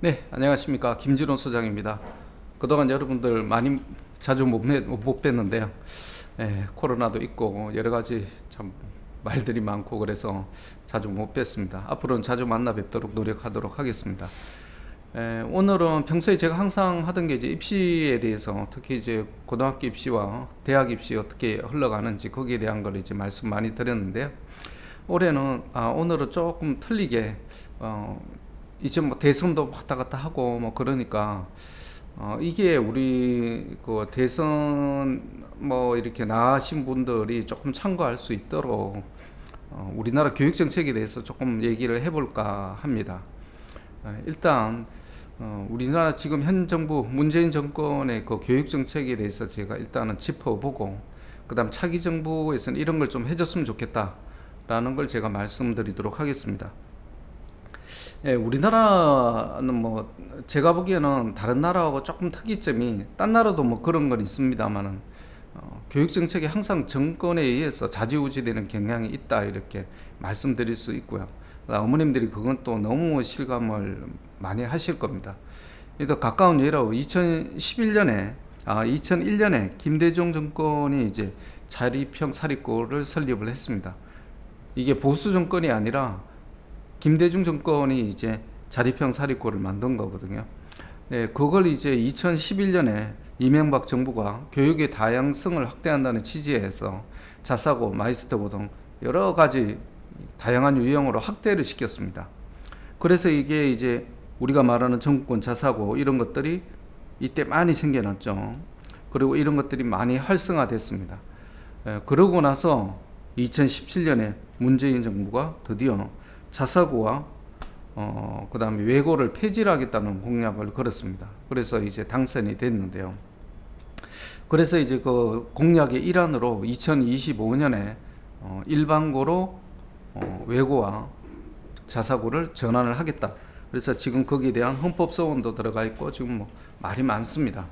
네, 안녕하십니까. 김진호 소장입니다. 그동안 여러분들 많이 자주 못 뵀는데요. 코로나도 있고 여러 가지 참 말들이 많고 그래서 자주 못 뵀습니다. 앞으로는 자주 만나 뵙도록 노력하도록 하겠습니다. 오늘은 평소에 제가 항상 하던 게 이제 입시에 대해서 특히 이제 고등학교 입시와 대학 입시 어떻게 흘러가는지 거기에 대한 걸 이제 말씀 많이 드렸는데요. 오늘은 조금 틀리게 이제 뭐 대선도 왔다 갔다 하고 뭐 그러니까 이게 우리 그 대선 뭐 이렇게 나가신 분들이 조금 참고할 수 있도록 우리나라 교육 정책에 대해서 조금 얘기를 해볼까 합니다. 일단 우리나라 지금 현 정부 문재인 정권의 그 교육 정책에 대해서 제가 일단은 짚어보고 그다음 차기 정부에서는 이런 걸 좀 해줬으면 좋겠다라는 걸 제가 말씀드리도록 하겠습니다. 우리나라는 뭐 제가 보기에는 다른 나라하고 조금 특이점이 딴 나라도 뭐 그런 건 있습니다만은 교육 정책이 항상 정권에 의해서 좌지우지되는 경향이 있다 이렇게 말씀드릴 수 있고요. 어머님들이 그건 또 너무 실감을 많이 하실 겁니다. 또 가까운 예로 2001년에 김대중 정권이 이제 자립형 사립고를 설립을 했습니다. 이게 보수 정권이 아니라 김대중 정권이 이제 자립형 사립고를 만든 거거든요. 네, 그걸 이제 2011년에 이명박 정부가 교육의 다양성을 확대한다는 취지에서 자사고, 마이스터고 등 여러 가지 다양한 유형으로 확대를 시켰습니다. 그래서 이게 이제 우리가 말하는 정권 자사고 이런 것들이 이때 많이 생겨났죠. 그리고 이런 것들이 많이 활성화됐습니다. 그러고 나서 2017년에 문재인 정부가 드디어 자사고와 그다음에 외고를 폐지를 하겠다는 공약을 걸었습니다. 그래서 이제 당선이 됐는데요. 그래서 이제 그 공약의 일환으로 2025년에 일반고로 외고와 자사고를 전환을 하겠다. 그래서 지금 거기에 대한 헌법 소원도 들어가 있고 지금 뭐 말이 많습니다.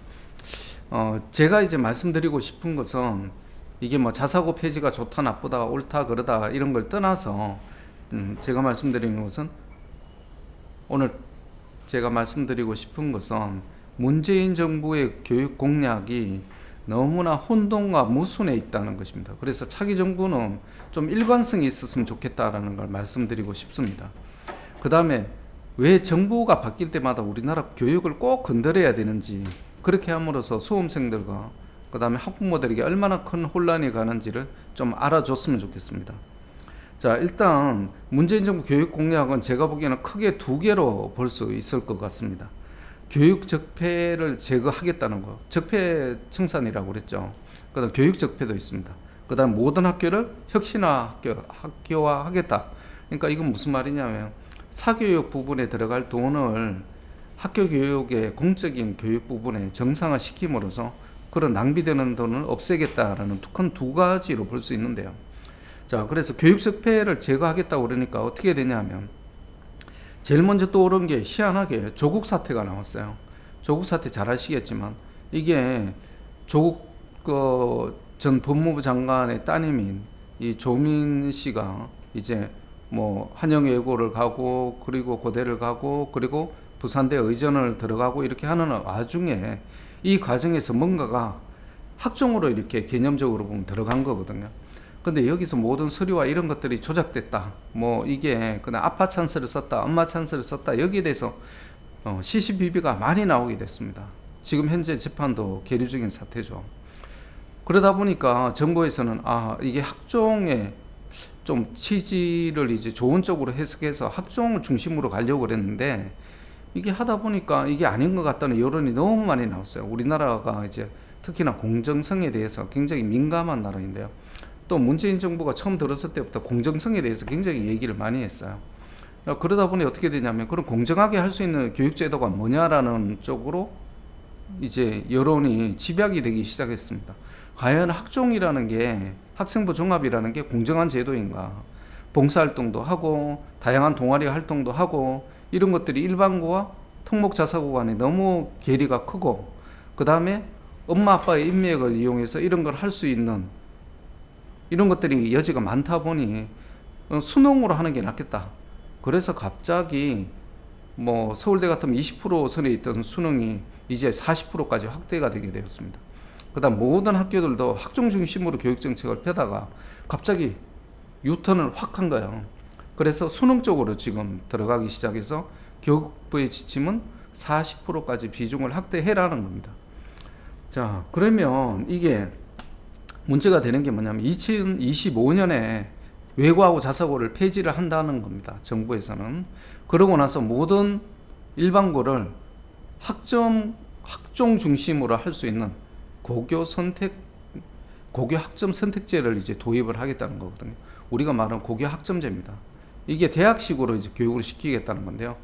제가 이제 말씀드리고 싶은 것은 이게 뭐 자사고 폐지가 좋다 나쁘다 옳다 그러다 이런 걸 떠나서 제가 말씀드리는 것은 오늘 제가 말씀드리고 싶은 것은 문재인 정부의 교육 공약이 너무나 혼돈과 모순에 있다는 것입니다. 그래서 차기 정부는 좀 일관성이 있었으면 좋겠다라는 걸 말씀드리고 싶습니다. 그 다음에 왜 정부가 바뀔 때마다 우리나라 교육을 꼭 건드려야 되는지, 그렇게 함으로써 수험생들과 그 다음에 학부모들에게 얼마나 큰 혼란이 가는지를 좀 알아줬으면 좋겠습니다. 자, 일단 문재인 정부 교육 공약은 제가 보기에는 크게 두 개로 볼 수 있을 것 같습니다. 교육 적폐를 제거하겠다는 거, 적폐 청산이라고 그랬죠. 그다음 교육 적폐도 있습니다. 그다음 모든 학교를 학교화하겠다. 그러니까 이건 무슨 말이냐면 사교육 부분에 들어갈 돈을 학교 교육의 공적인 교육 부분에 정상화 시킴으로써 그런 낭비되는 돈을 없애겠다라는 큰 두 가지로 볼 수 있는데요. 자, 그래서 교육 적폐를 제거하겠다고 그러니까 어떻게 되냐면 제일 먼저 떠오른 게 희한하게 조국 사태가 나왔어요. 조국 사태 잘 아시겠지만 이게 조국 전 법무부 장관의 따님인 이 조민 씨가 이제 뭐 한영외고를 가고 그리고 고대를 가고 그리고 부산대 의전을 들어가고 이렇게 하는 와중에 이 과정에서 뭔가가 학종으로 이렇게 개념적으로 보면 들어간 거거든요. 근데 여기서 모든 서류와 이런 것들이 조작됐다. 뭐 이게 그냥 아빠 찬스를 썼다, 엄마 찬스를 썼다. 여기에 대해서 시시비비가 많이 나오게 됐습니다. 지금 현재 재판도 계류 중인 사태죠. 그러다 보니까 정부에서는 이게 학종의 좀 취지를 이제 좋은 쪽으로 해석해서 학종을 중심으로 가려고 그랬는데 이게 하다 보니까 이게 아닌 것 같다는 여론이 너무 많이 나왔어요. 우리나라가 이제 특히나 공정성에 대해서 굉장히 민감한 나라인데요. 또 문재인 정부가 처음 들었을 때부터 공정성에 대해서 굉장히 얘기를 많이 했어요. 그러다 보니 어떻게 되냐면 그런 공정하게 할 수 있는 교육제도가 뭐냐라는 쪽으로 이제 여론이 집약이 되기 시작했습니다. 과연 학종이라는 게 학생부 종합이라는 게 공정한 제도인가? 봉사활동도 하고 다양한 동아리 활동도 하고 이런 것들이 일반고와 특목자사고 간에 너무 괴리가 크고 그 다음에 엄마 아빠의 인맥을 이용해서 이런 걸 할 수 있는 이런 것들이 여지가 많다 보니 수능으로 하는 게 낫겠다. 그래서 갑자기 뭐 서울대 같으면 20% 선에 있던 수능이 이제 40%까지 확대가 되게 되었습니다. 그다음 모든 학교들도 학종 중심으로 교육 정책을 펴다가 갑자기 유턴을 확 한 거예요. 그래서 수능 쪽으로 지금 들어가기 시작해서 교육부의 지침은 40%까지 비중을 확대해라는 겁니다. 자, 그러면 이게 문제가 되는 게 뭐냐면 2025년에 외고하고 자사고를 폐지를 한다는 겁니다. 정부에서는. 그러고 나서 모든 일반고를 학종 중심으로 할 수 있는 고교 학점 선택제를 이제 도입을 하겠다는 거거든요. 우리가 말하는 고교 학점제입니다. 이게 대학식으로 이제 교육을 시키겠다는 건데요.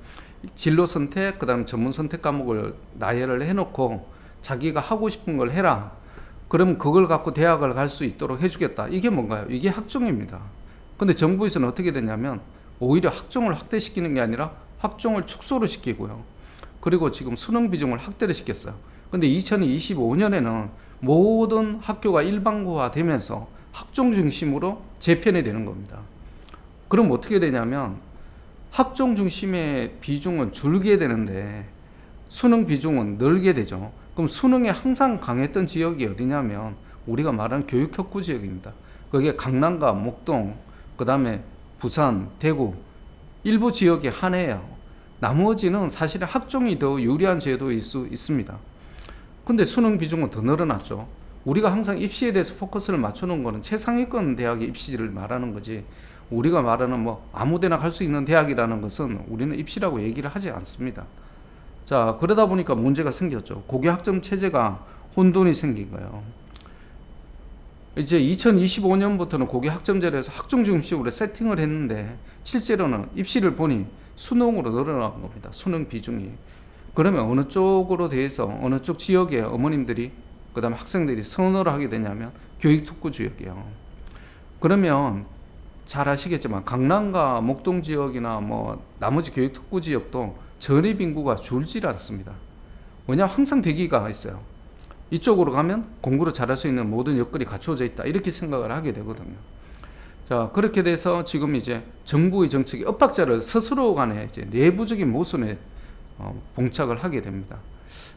진로 선택, 그다음 전문 선택 과목을 나열을 해놓고 자기가 하고 싶은 걸 해라. 그럼 그걸 갖고 대학을 갈 수 있도록 해주겠다. 이게 뭔가요? 이게 학종입니다. 근데 정부에서는 어떻게 되냐면 오히려 학종을 확대시키는 게 아니라 학종을 축소를 시키고요. 그리고 지금 수능 비중을 확대를 시켰어요. 근데 2025년에는 모든 학교가 일반고화 되면서 학종 중심으로 재편이 되는 겁니다. 그럼 어떻게 되냐면 학종 중심의 비중은 줄게 되는데 수능 비중은 늘게 되죠. 그럼 수능에 항상 강했던 지역이 어디냐면 우리가 말하는 교육 특구 지역입니다. 그게 강남과 목동, 그 다음에 부산, 대구 일부 지역에 한해요. 나머지는 사실은 학종이 더 유리한 제도일 수 있습니다. 근데 수능 비중은 더 늘어났죠. 우리가 항상 입시에 대해서 포커스를 맞추는 거는 최상위권 대학의 입시를 말하는 거지, 우리가 말하는 뭐 아무데나 갈 수 있는 대학이라는 것은 우리는 입시라고 얘기를 하지 않습니다. 자, 그러다 보니까 문제가 생겼죠. 고교 학점 체제가 혼돈이 생긴 거예요. 이제 2025년부터는 고교 학점제를 해서 학종 중심으로 세팅을 했는데 실제로는 입시를 보니 수능으로 늘어난 겁니다. 수능 비중이. 그러면 어느 쪽으로 대해서 어느 쪽 지역의 어머님들이 그다음에 학생들이 선호를 하게 되냐면 교육특구 지역이에요. 그러면 잘 아시겠지만 강남과 목동 지역이나 뭐 나머지 교육특구 지역도 전입 인구가 줄질 않습니다. 왜냐하면 항상 대기가 있어요. 이쪽으로 가면 공부를 잘할 수 있는 모든 여건이 갖춰져 있다, 이렇게 생각을 하게 되거든요. 자, 그렇게 돼서 지금 이제 정부의 정책이 엇박자를 스스로 간에 이제 내부적인 모순에 봉착을 하게 됩니다.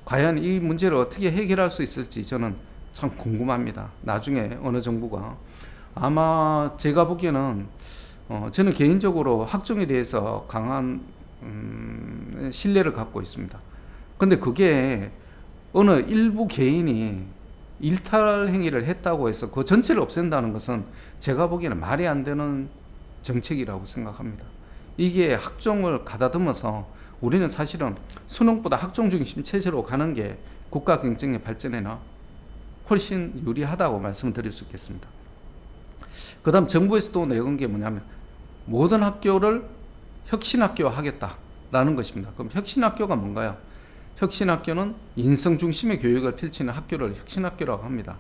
과연 이 문제를 어떻게 해결할 수 있을지 저는 참 궁금합니다. 나중에 어느 정부가 아마 제가 보기에는 저는 개인적으로 학종에 대해서 강한 신뢰를 갖고 있습니다. 근데 그게 어느 일부 개인이 일탈 행위를 했다고 해서 그 전체를 없앤다는 것은 제가 보기에는 말이 안 되는 정책이라고 생각합니다. 이게 학종을 가다듬어서 우리는 사실은 수능보다 학종 중심 체제로 가는 게 국가 경쟁의 발전에는 훨씬 유리하다고 말씀드릴 수 있겠습니다. 그 다음 정부에서 또 내건 게 뭐냐면 모든 학교를 혁신학교 하겠다라는 것입니다. 그럼 혁신학교가 뭔가요? 혁신학교는 인성 중심의 교육을 펼치는 학교를 혁신학교라고 합니다.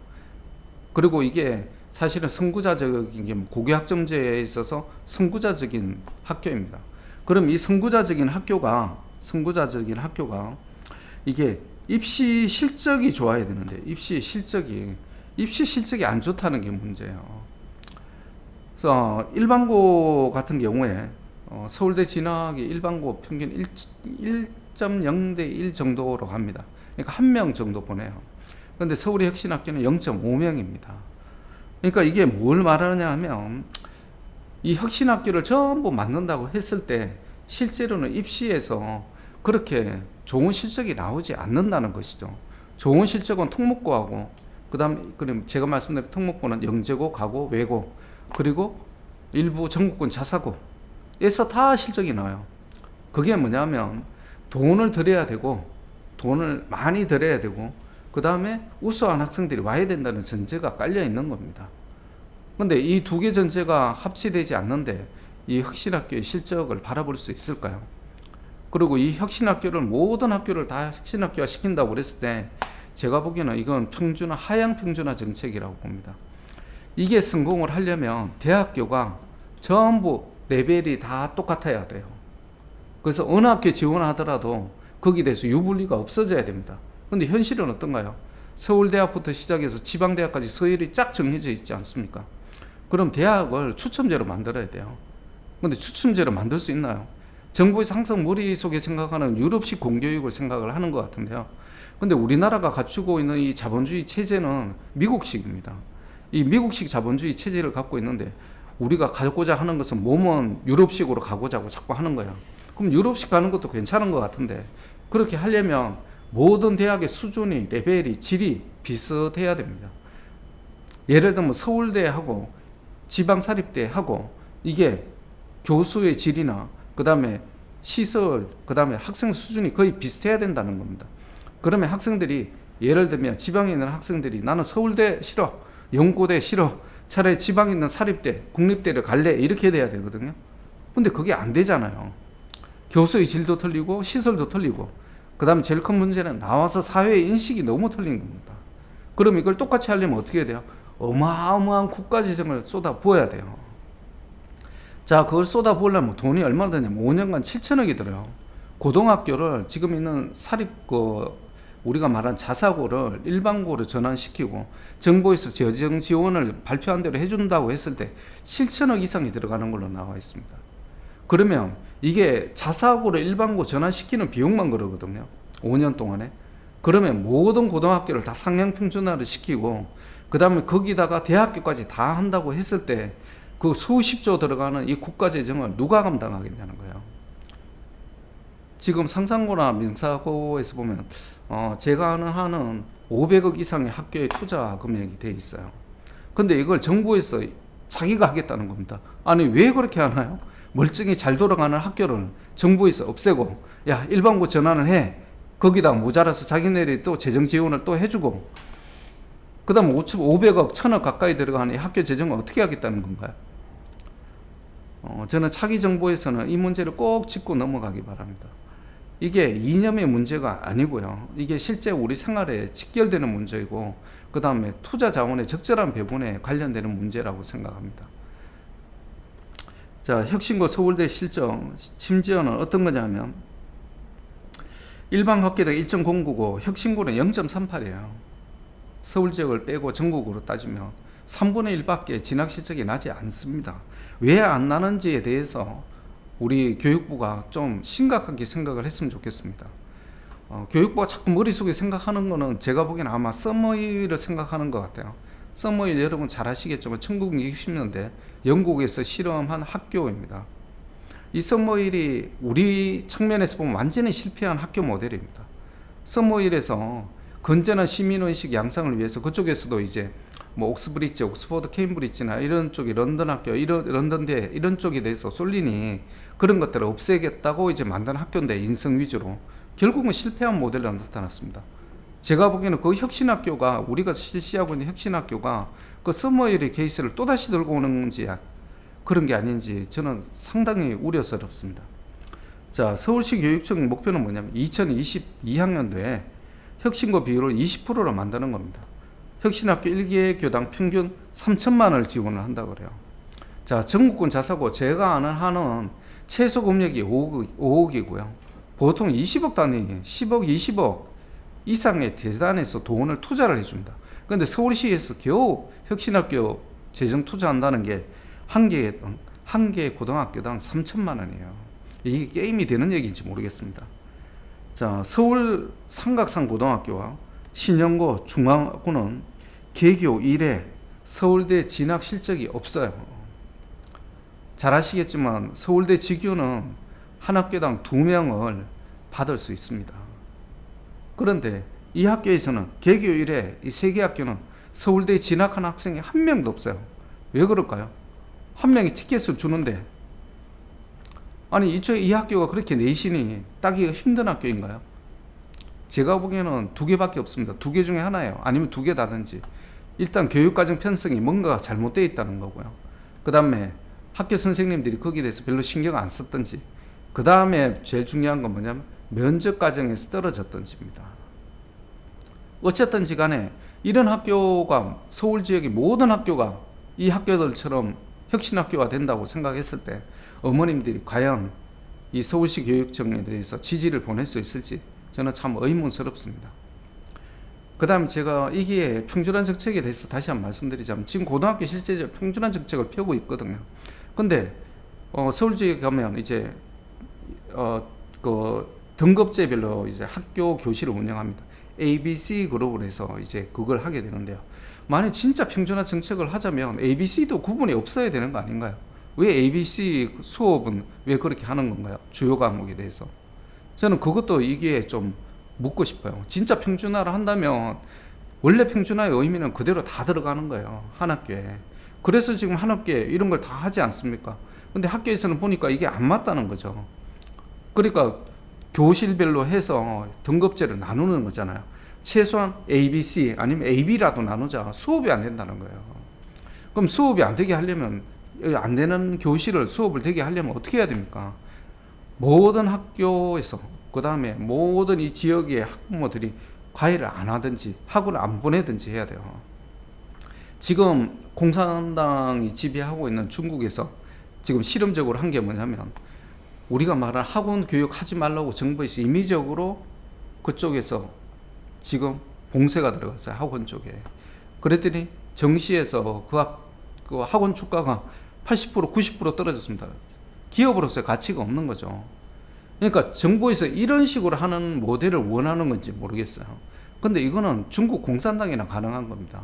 그리고 이게 사실은 선구자적인 게 고교학점제에 있어서 선구자적인 학교입니다. 그럼 이 선구자적인 학교가 이게 입시 실적이 좋아야 되는데 입시 실적이 안 좋다는 게 문제예요. 그래서 일반고 같은 경우에 서울대 진학이 일반고 평균 1.0대 1 정도로 갑니다. 그러니까 1명 정도 보내요. 그런데 서울의 혁신학교는 0.5명입니다. 그러니까 이게 뭘 말하느냐 하면 이 혁신학교를 전부 만든다고 했을 때 실제로는 입시에서 그렇게 좋은 실적이 나오지 않는다는 것이죠. 좋은 실적은 특목고하고 그다음 제가 말씀드린 특목고는 영재고, 가고, 외고, 그리고 일부 전국권 자사고에서 다 실적이 나와요. 그게 뭐냐면 돈을 들여야 되고, 돈을 많이 들여야 되고, 그 다음에 우수한 학생들이 와야 된다는 전제가 깔려 있는 겁니다. 근데 이 두 개 전제가 합치되지 않는데 이 혁신학교의 실적을 바라볼 수 있을까요? 그리고 이 혁신학교를 모든 학교를 다 혁신학교화 시킨다고 그랬을 때 제가 보기에는 이건 하향 평준화 정책이라고 봅니다. 이게 성공을 하려면 대학교가 전부 레벨이 다 똑같아야 돼요. 그래서 어느 학교에 지원하더라도 거기에 대해서 유불리가 없어져야 됩니다. 근데 현실은 어떤가요? 서울대학부터 시작해서 지방대학까지 서열이 쫙 정해져 있지 않습니까? 그럼 대학을 추첨제로 만들어야 돼요. 근데 추첨제로 만들 수 있나요? 정부에서 항상 머릿속에 생각하는 유럽식 공교육을 생각을 하는 것 같은데요. 근데 우리나라가 갖추고 있는 이 자본주의 체제는 미국식입니다. 이 미국식 자본주의 체제를 갖고 있는데 우리가 가고자 하는 것은 몸은 유럽식으로 가고자 자꾸 하는 거야. 그럼 유럽식 가는 것도 괜찮은 것 같은데 그렇게 하려면 모든 대학의 수준이, 레벨이, 질이 비슷해야 됩니다. 예를 들면 서울대하고 지방사립대하고 이게 교수의 질이나 그 다음에 시설, 그 다음에 학생 수준이 거의 비슷해야 된다는 겁니다. 그러면 학생들이 예를 들면 지방에 있는 학생들이 나는 서울대 싫어, 연고대 싫어, 차라리 지방에 있는 사립대, 국립대를 갈래 이렇게 돼야 되거든요. 근데 그게 안 되잖아요. 교수의 질도 틀리고 시설도 틀리고 그 다음에 제일 큰 문제는 나와서 사회의 인식이 너무 틀린 겁니다. 그럼 이걸 똑같이 하려면 어떻게 해야 돼요? 어마어마한 국가재정을 쏟아 부어야 돼요. 자, 그걸 쏟아 부으려면 돈이 얼마나 드냐면 5년간 7천억이 들어요. 고등학교를 지금 있는 우리가 말한 자사고를 일반고로 전환시키고 정부에서 재정 지원을 발표한 대로 해준다고 했을 때 7천억 이상이 들어가는 걸로 나와 있습니다. 그러면 이게 자사고를 일반고 전환시키는 비용만 그러거든요. 5년 동안에. 그러면 모든 고등학교를 다 상향 평준화를 시키고 그 다음에 거기다가 대학교까지 다 한다고 했을 때 그 수십조 들어가는 이 국가재정을 누가 감당하겠냐는 거예요. 지금 상상고나 민사고에서 보면 제가 아는 한은 500억 이상의 학교에 투자 금액이 돼 있어요. 근데 이걸 정부에서 자기가 하겠다는 겁니다. 아니 왜 그렇게 하나요? 멀쩡히 잘 돌아가는 학교를 정부에서 없애고 야 일반고 전환을 해. 거기다 모자라서 자기네들이 또 재정 지원을 또 해주고 그 다음 500억, 1000억 가까이 들어가는 이 학교 재정을 어떻게 하겠다는 건가요? 저는 차기 정부에서는 이 문제를 꼭 짚고 넘어가기 바랍니다. 이게 이념의 문제가 아니고요. 이게 실제 우리 생활에 직결되는 문제이고 그 다음에 투자 자원의 적절한 배분에 관련되는 문제라고 생각합니다. 자, 혁신고 서울대 실정 심지어는 어떤 거냐면 일반 학교당 1.09고 혁신고는 0.38이에요. 서울 지역을 빼고 전국으로 따지면 3분의 1밖에 진학 실적이 나지 않습니다. 왜 안 나는지에 대해서 우리 교육부가 좀 심각하게 생각을 했으면 좋겠습니다. 교육부가 자꾸 머릿속에 생각하는 거는 제가 보기에는 아마 썸머힐을 생각하는 것 같아요. 썸머힐 여러분 잘 아시겠지만 1960년대 영국에서 실험한 학교입니다. 이 썸머힐이 우리 측면에서 보면 완전히 실패한 학교 모델입니다. 썸머힐에서 건전한 시민의식 양상을 위해서 그쪽에서도 이제 뭐 옥스브리지, 옥스퍼드, 케임브리지나 이런 쪽이 런던 학교, 런던대 이런 쪽에 대해서 쏠리니 그런 것들을 없애겠다고 이제 만든 학교인데 인성 위주로 결국은 실패한 모델로 나타났습니다. 제가 보기에는 그 혁신학교가 우리가 실시하고 있는 혁신학교가 그 썸머힐의 케이스를 또다시 들고 오는지 그런 게 아닌지 저는 상당히 우려스럽습니다. 자, 서울시 교육청 목표는 뭐냐면 2022학년도에 혁신고 비율을 20%로 만드는 겁니다. 혁신학교 1개 교당 평균 3천만 원을 지원을 한다고 그래요. 자, 전국권 자사고 제가 아는 한은 최소 금액이 5억이고요. 보통 20억 단위, 10억, 20억 이상의 대단에서 돈을 투자를 해줍니다. 그런데 서울시에서 겨우 혁신학교 재정 투자한다는 게 한 개 고등학교당 3천만 원이에요. 이게 게임이 되는 얘기인지 모르겠습니다. 자, 서울 삼각산 고등학교와 신영고 중앙고는 개교 이래 서울대 진학 실적이 없어요. 잘 아시겠지만 서울대 직유는 한 학교당 2명을 받을 수 있습니다. 그런데 이 학교에서는 개교 이래 이 3개 학교는 서울대에 진학한 학생이 한 명도 없어요. 왜 그럴까요? 한 명이 티켓을 주는데 아니 이 학교가 그렇게 내신이 따기가 힘든 학교인가요? 제가 보기에는 2개밖에 없습니다. 2개 중에 하나예요. 아니면 2개 다든지. 일단 교육과정 편성이 뭔가 잘못되어 있다는 거고요. 그 다음에 학교 선생님들이 거기에 대해서 별로 신경 안 썼던지, 그 다음에 제일 중요한 건 뭐냐면 면접 과정에서 떨어졌던지입니다. 어쨌든지 간에 이런 학교가 서울 지역의 모든 학교가 이 학교들처럼 혁신학교가 된다고 생각했을 때 어머님들이 과연 이 서울시 교육청에 대해서 지지를 보낼 수 있을지 저는 참 의문스럽습니다. 그 다음 제가 이게 평준화 정책에 대해서 다시 한번 말씀드리자면 지금 고등학교 실제적으로 평준화 정책을 펴고 있거든요. 근데 서울 지역에 가면 이제 그 등급제별로 이제 학교 교실을 운영합니다. ABC 그룹을 해서 이제 그걸 하게 되는데요. 만약 진짜 평준화 정책을 하자면 ABC도 구분이 없어야 되는 거 아닌가요? 왜 ABC 수업은 왜 그렇게 하는 건가요? 주요 과목에 대해서. 저는 그것도 이게 좀 묻고 싶어요. 진짜 평준화를 한다면 원래 평준화의 의미는 그대로 다 들어가는 거예요. 한 학교에. 그래서 지금 한 학교에 이런 걸 다 하지 않습니까? 근데 학교에서는 보니까 이게 안 맞다는 거죠. 그러니까 교실별로 해서 등급제를 나누는 거잖아요. 최소한 ABC 아니면 AB라도 나누자. 수업이 안 된다는 거예요. 그럼 수업이 안 되게 하려면, 안 되는 교실을 수업을 되게 하려면 어떻게 해야 됩니까? 모든 학교에서, 그 다음에 모든 이 지역의 학부모들이 과외를 안 하든지 학원을 안 보내든지 해야 돼요. 지금 공산당이 지배하고 있는 중국에서 지금 실험적으로 한 게 뭐냐면, 우리가 말한 학원 교육 하지 말라고 정부에서 임의적으로 그쪽에서 지금 봉쇄가 들어갔어요. 학원 쪽에. 그랬더니 정시에서 그 학원 주가가 80% 90% 떨어졌습니다. 기업으로서의 가치가 없는 거죠. 그러니까 정부에서 이런 식으로 하는 모델을 원하는 건지 모르겠어요. 근데 이거는 중국 공산당이나 가능한 겁니다.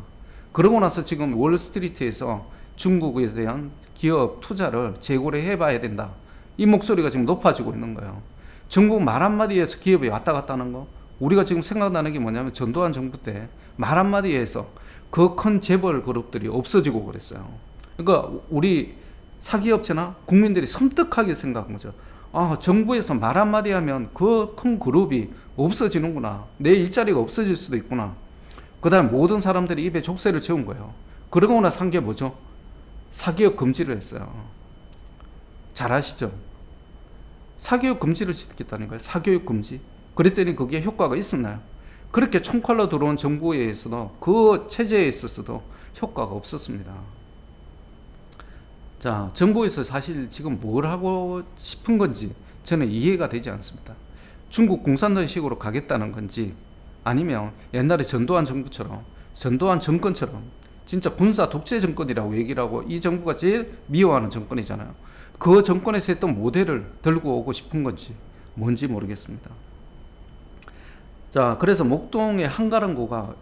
그러고 나서 지금 월스트리트에서 중국에 대한 기업 투자를 재고려해 봐야 된다. 이 목소리가 지금 높아지고 있는 거예요. 중국 말 한마디에서 기업이 왔다 갔다 하는 거. 우리가 지금 생각나는 게 뭐냐면 전두환 정부 때 말 한마디에서 그 큰 재벌 그룹들이 없어지고 그랬어요. 그러니까 우리 사기업체나 국민들이 섬뜩하게 생각한 거죠. 아, 정부에서 말 한마디 하면 그 큰 그룹이 없어지는구나. 내 일자리가 없어질 수도 있구나. 그 다음 모든 사람들이 입에 족쇄를 채운 거예요. 그러고 나서 한 게 뭐죠? 사기업 금지를 했어요. 잘 아시죠? 사교육 금지를 시켰다는 거예요. 사교육 금지. 그랬더니 그게 효과가 있었나요? 그렇게 총칼로 들어온 정부에 의해서도 그 체제에 있어서도 효과가 없었습니다. 자, 정부에서 사실 지금 뭘 하고 싶은 건지 저는 이해가 되지 않습니다. 중국 공산당식으로 가겠다는 건지, 아니면 옛날에 전두환 정부처럼, 전두환 정권처럼 진짜 군사 독재 정권이라고 얘기를 하고, 이 정부가 제일 미워하는 정권이잖아요. 그 정권에서 했던 모델을 들고 오고 싶은 건지 뭔지 모르겠습니다. 자, 그래서 목동의 한가람고가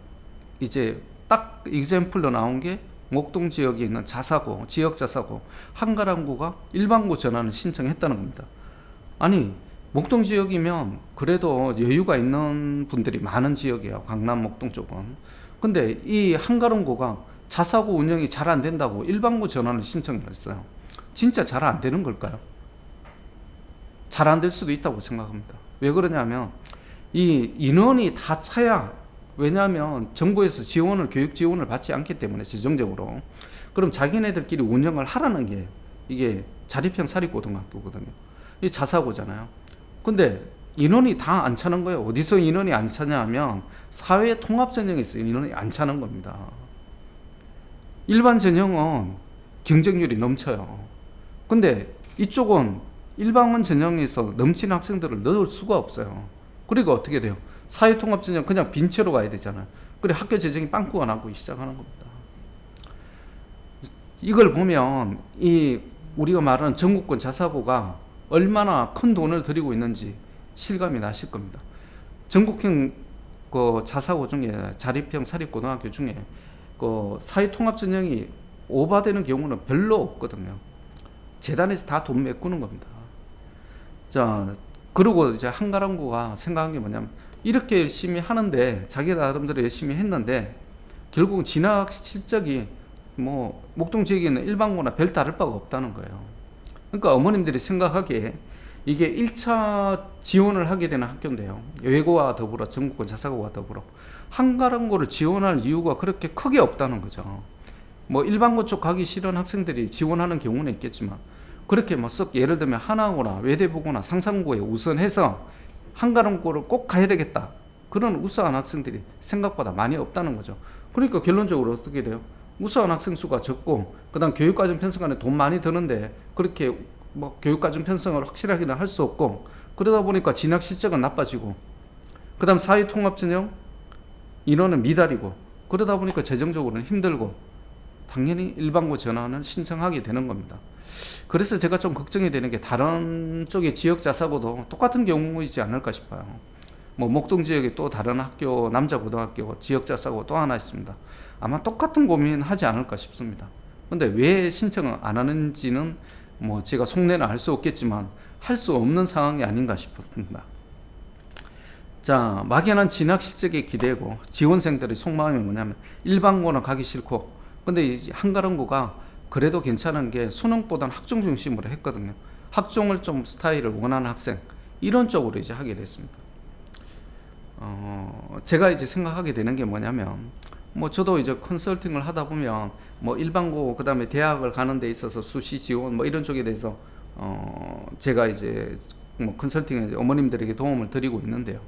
이제 딱 example로 나온 게 목동 지역에 있는 자사고, 지역 자사고 한가람고가 일반고 전환을 신청했다는 겁니다. 아니, 목동 지역이면 그래도 여유가 있는 분들이 많은 지역이에요. 강남 목동 쪽은. 근데 이 한가람고가 자사고 운영이 잘 안 된다고 일반고 전환을 신청을 했어요. 진짜 잘 안 되는 걸까요? 잘 안 될 수도 있다고 생각합니다. 왜 그러냐면 이 인원이 다 차야, 왜냐하면 정부에서 지원을, 교육 지원을 받지 않기 때문에 재정적으로. 그럼 자기네들끼리 운영을 하라는 게 이게 자립형 사립고등학교거든요. 이 자사고잖아요. 근데 인원이 다 안 차는 거예요. 어디서 인원이 안 차냐 하면 사회 통합 전형에서 인원이 안 차는 겁니다. 일반 전형은 경쟁률이 넘쳐요. 근데 이쪽은 일반원 전형에서 넘치는 학생들을 넣을 수가 없어요. 그러니까 어떻게 돼요? 사회통합 전형 그냥 빈채로 가야 되잖아요. 그래 학교 재정이 빵꾸가 나고 시작하는 겁니다. 이걸 보면 이 우리가 말하는 전국권 자사고가 얼마나 큰 돈을 들이고 있는지 실감이 나실 겁니다. 전국형 그 자사고 중에, 자립형 사립고등학교 중에 그 사회통합 전형이 오버되는 경우는 별로 없거든요. 재단에서 다 돈 메꾸는 겁니다. 자, 그리고 이제 한가람고가 생각한 게 뭐냐면, 이렇게 열심히 하는데, 자기 나름대로 열심히 했는데 결국은 진학 실적이 뭐 목동 지역에 있는 일반고나 별 다를 바가 없다는 거예요. 그러니까 어머님들이 생각하기에 이게 1차 지원을 하게 되는 학교인데요, 외고와 더불어 전국권 자사고와 더불어 한가람고를 지원할 이유가 그렇게 크게 없다는 거죠. 뭐 일반고 쪽 가기 싫은 학생들이 지원하는 경우는 있겠지만, 그렇게 뭐 썩 예를 들면 하나고나 외대보고나 상산고에 우선해서 한가람고를 꼭 가야 되겠다, 그런 우수한 학생들이 생각보다 많이 없다는 거죠. 그러니까 결론적으로 어떻게 돼요? 우수한 학생 수가 적고, 그 다음 교육과정 편성안에 돈 많이 드는데 그렇게 뭐 교육과정 편성을 확실하게는 할 수 없고, 그러다 보니까 진학 실적은 나빠지고, 그 다음 사회통합전형 인원은 미달이고, 그러다 보니까 재정적으로는 힘들고, 당연히 일반고 전환을 신청하게 되는 겁니다. 그래서 제가 좀 걱정이 되는 게 다른 쪽의 지역 자사고도 똑같은 경우이지 않을까 싶어요. 뭐 목동 지역에 또 다른 학교 남자 고등학교 지역 자사고 또 하나 있습니다. 아마 똑같은 고민 하지 않을까 싶습니다. 근데 왜 신청을 안 하는지는 뭐 제가 속내는 알 수 없겠지만 할 수 없는 상황이 아닌가 싶습니다. 자, 막연한 진학 실적에 기대고 지원생들의 속마음이 뭐냐면 일반고는 가기 싫고, 근데 이 한가람고가 그래도 괜찮은 게 수능보다는 학종 중심으로 했거든요. 학종을 좀 스타일을 원하는 학생, 이런 쪽으로 이제 하게 됐습니다. 제가 이제 생각하게 되는 게 뭐냐면, 뭐 저도 이제 컨설팅을 하다 보면 뭐 일반고 그다음에 대학을 가는 데 있어서 수시 지원 뭐 이런 쪽에 대해서 제가 이제 뭐 컨설팅에 어머님들에게 도움을 드리고 있는데요.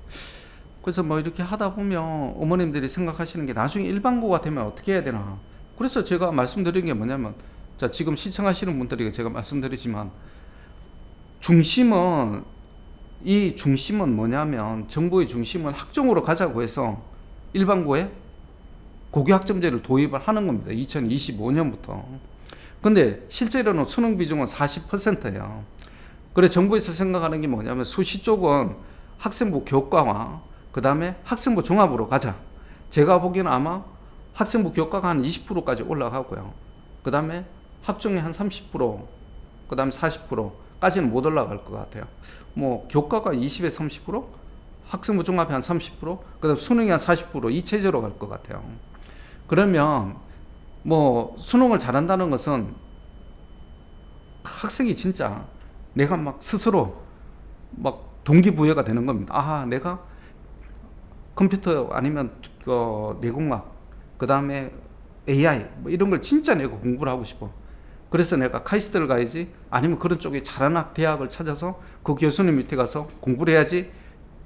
그래서 뭐 이렇게 하다 보면 어머님들이 생각하시는 게 나중에 일반고가 되면 어떻게 해야 되나. 그래서 제가 말씀드린 게 뭐냐면, 자, 지금 시청하시는 분들에게 제가 말씀드리지만 중심은 뭐냐면, 정부의 중심은 학종으로 가자고 해서 일반고에 고교학점제를 도입을 하는 겁니다. 2025년부터. 근데 실제로는 수능 비중은 40%예요. 그래 정부에서 생각하는 게 뭐냐면, 수시 쪽은 학생부 교과와 그 다음에 학생부 종합으로 가자. 제가 보기에는 아마 학생부 교과가 한 20%까지 올라가고요. 그 다음에 학종이 한 30%, 그 다음에 40%까지는 못 올라갈 것 같아요. 뭐 교과가 20에 30%, 학생부 종합이 한 30%, 그 다음에 수능이 한 40%, 이 체제로 갈 것 같아요. 그러면 뭐 수능을 잘한다는 것은 학생이 진짜 내가 막 스스로 막 동기부여가 되는 겁니다. 아, 내가 컴퓨터 아니면 내공학, 그 다음에 AI 뭐 이런 걸 진짜 내가 공부를 하고 싶어. 그래서 내가 카이스트를 가야지, 아니면 그런 쪽에 잘하는 대학을 찾아서 그 교수님 밑에 가서 공부를 해야지.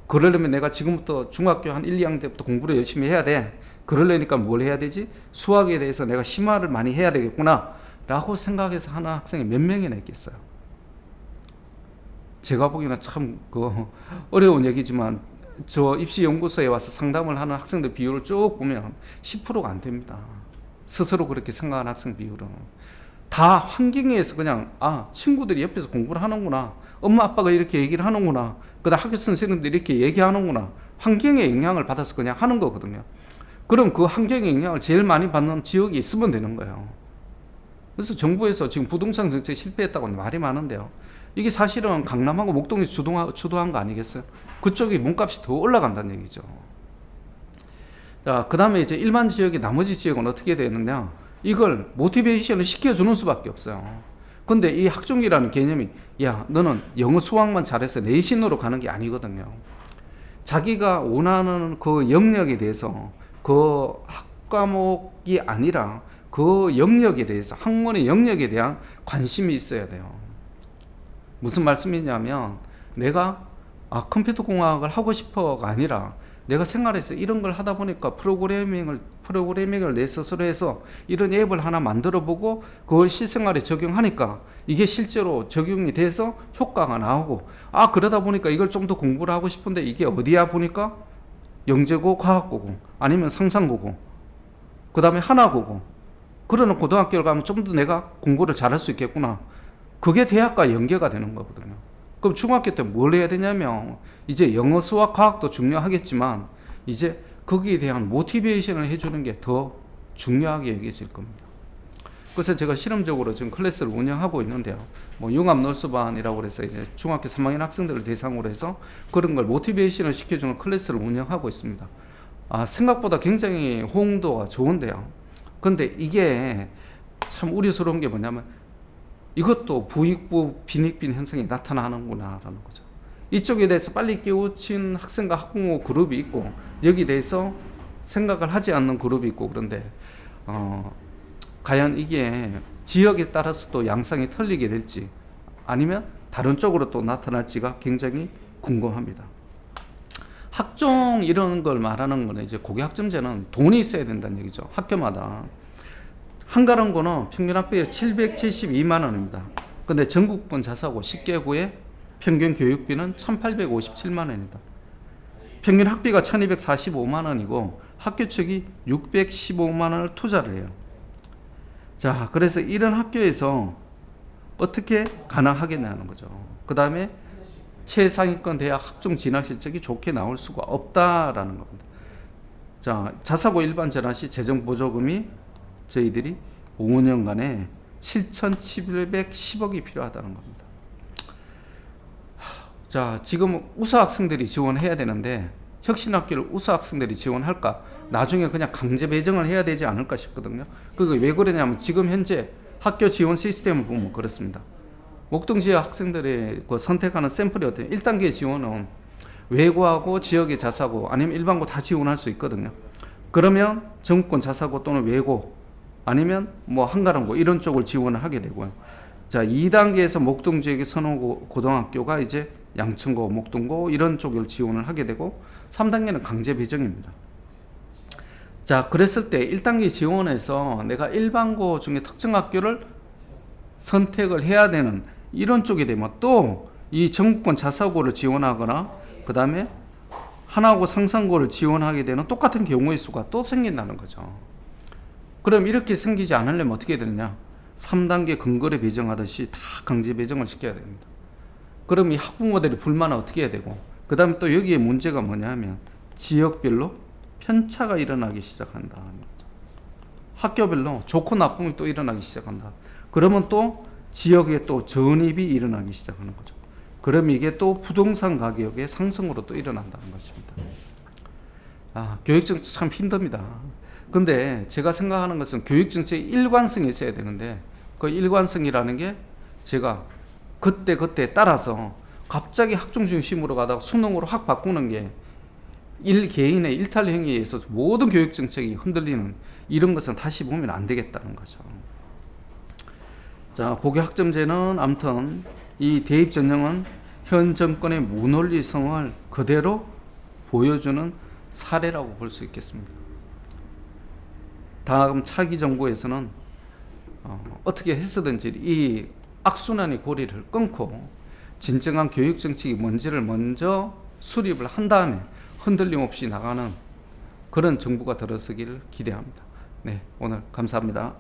그러려면 내가 지금부터 중학교 한 1, 2학년 때부터 공부를 열심히 해야 돼. 그러려니까 뭘 해야 되지? 수학에 대해서 내가 심화를 많이 해야 되겠구나 라고 생각해서 하는 학생이 몇 명이나 있겠어요. 제가 보기에는 참 어려운 얘기지만 저 입시연구소에 와서 상담을 하는 학생들 비율을 쭉 보면 10%가 안 됩니다. 스스로 그렇게 생각하는 학생 비율은. 다 환경에 의해서 그냥 친구들이 옆에서 공부를 하는구나, 엄마 아빠가 이렇게 얘기를 하는구나, 그다음 학교 선생님들이 이렇게 얘기하는구나, 환경의 영향을 받아서 그냥 하는 거거든요. 그럼 그 환경의 영향을 제일 많이 받는 지역이 있으면 되는 거예요. 그래서 정부에서 지금 부동산 정책 실패했다고 말이 많은데요. 이게 사실은 강남하고 목동에서 주도한 거 아니겠어요? 그쪽이 몸값이 더 올라간다는 얘기죠. 자, 그 다음에 이제 일반 지역의 나머지 지역은 어떻게 되느냐? 이걸 모티베이션을 시켜주는 수밖에 없어요. 근데 이 학종기라는 개념이, 야, 너는 영어 수학만 잘해서 내신으로 가는 게 아니거든요. 자기가 원하는 그 영역에 대해서, 그 학과목이 아니라 그 영역에 대해서, 학문의 영역에 대한 관심이 있어야 돼요. 무슨 말씀이냐면, 내가 컴퓨터 공학을 하고 싶어가 아니라 내가 생활에서 이런 걸 하다 보니까 프로그래밍을 내 스스로 해서 이런 앱을 하나 만들어 보고 그걸 실생활에 적용하니까 이게 실제로 적용이 돼서 효과가 나오고, 그러다 보니까 이걸 좀 더 공부를 하고 싶은데 이게 어디야 보니까 영재고 과학고고 아니면 상상고고 그 다음에 하나고고, 그러는 고등학교를 가면 좀 더 내가 공부를 잘할 수 있겠구나. 그게 대학과 연계가 되는 거거든요. 그럼 중학교 때 뭘 해야 되냐면, 이제 영어, 수학, 과학도 중요하겠지만 이제 거기에 대한 모티베이션을 해주는 게 더 중요하게 여겨질 겁니다. 그래서 제가 실험적으로 지금 클래스를 운영하고 있는데요. 뭐 융합 놀수반이라고 해서 이제 중학교 3학년 학생들을 대상으로 해서 그런 걸 모티베이션을 시켜주는 클래스를 운영하고 있습니다. 생각보다 굉장히 호응도가 좋은데요. 근데 이게 참 우려스러운 게 뭐냐면, 이것도 부익부 빈익빈 현상이 나타나는구나 라는 거죠. 이쪽에 대해서 빨리 깨우친 학생과 학부모 그룹이 있고, 여기에 대해서 생각을 하지 않는 그룹이 있고, 그런데 과연 이게 지역에 따라서 또 양상이 틀리게 될지 아니면 다른 쪽으로 또 나타날지가 굉장히 궁금합니다. 학종 이런 걸 말하는 거는, 이제 고교학점제는 돈이 있어야 된다는 얘기죠. 학교마다. 한가람고는 평균 학비가 772만 원입니다. 근데 전국권 자사고 10개구의 평균 교육비는 1857만 원입니다. 평균 학비가 1245만 원이고 학교 측이 615만 원을 투자를 해요. 자, 그래서 이런 학교에서 어떻게 가능하겠냐는 거죠. 그 다음에 최상위권 대학 학종 진학 실적이 좋게 나올 수가 없다라는 겁니다. 자, 자사고 일반 전환 시 재정 보조금이 저희들이 5년간에 7,710억이 필요하다는 겁니다. 자, 지금 우수 학생들이 지원해야 되는데 혁신학교를 우수 학생들이 지원할까? 나중에 그냥 강제 배정을 해야 되지 않을까 싶거든요. 그게 왜 그러냐면 지금 현재 학교 지원 시스템을 보면 그렇습니다. 목동 지역 학생들의 그 선택하는 샘플이 어때요? 1단계 지원은 외고하고 지역의 자사고 아니면 일반고 다 지원할 수 있거든요. 그러면 전국권 자사고 또는 외고 아니면 뭐 한가람고 이런 쪽을 지원을 하게 되고요. 자, 2단계에서 목동 지역의 선호 고등학교가 이제 양천고, 목동고 이런 쪽을 지원을 하게 되고 3단계는 강제 배정입니다. 자, 그랬을 때 1단계 지원에서 내가 일반고 중에 특정 학교를 선택을 해야 되는 이런 쪽이 되면 또 이 전국권 자사고를 지원하거나 그 다음에 하나고 상산고를 지원하게 되는 똑같은 경우의 수가 또 생긴다는 거죠. 그럼 이렇게 생기지 않으려면 어떻게 되느냐? 3단계 근거리 배정하듯이 다 강제 배정을 시켜야 됩니다. 그럼 이 학부모들이 불만을 어떻게 해야 되고, 그 다음에 또 여기에 문제가 뭐냐 하면 지역별로 편차가 일어나기 시작한다. 학교별로 좋고 나쁨이 또 일어나기 시작한다. 그러면 또 지역에 또 전입이 일어나기 시작하는 거죠. 그럼 이게 또 부동산 가격의 상승으로 또 일어난다는 것입니다. 아, 교육정책 참 힘듭니다. 근데 제가 생각하는 것은 교육정책의 일관성이 있어야 되는데 그 일관성이라는 게 제가 그때 따라서 갑자기 학종 중심으로 가다가 수능으로 확 바꾸는 게 개인의 일탈행위에 의해서 모든 교육정책이 흔들리는 이런 것은 다시 보면 안 되겠다는 거죠. 자, 고교 학점제는 아무튼 이 대입 전형은 현 정권의 무논리성을 그대로 보여주는 사례라고 볼 수 있겠습니다. 다음 차기 정부에서는 어떻게 했었든지 이 악순환의 고리를 끊고 진정한 교육 정책이 뭔지를 먼저 수립을 한 다음에 흔들림 없이 나가는 그런 정부가 들어서기를 기대합니다. 네, 오늘 감사합니다.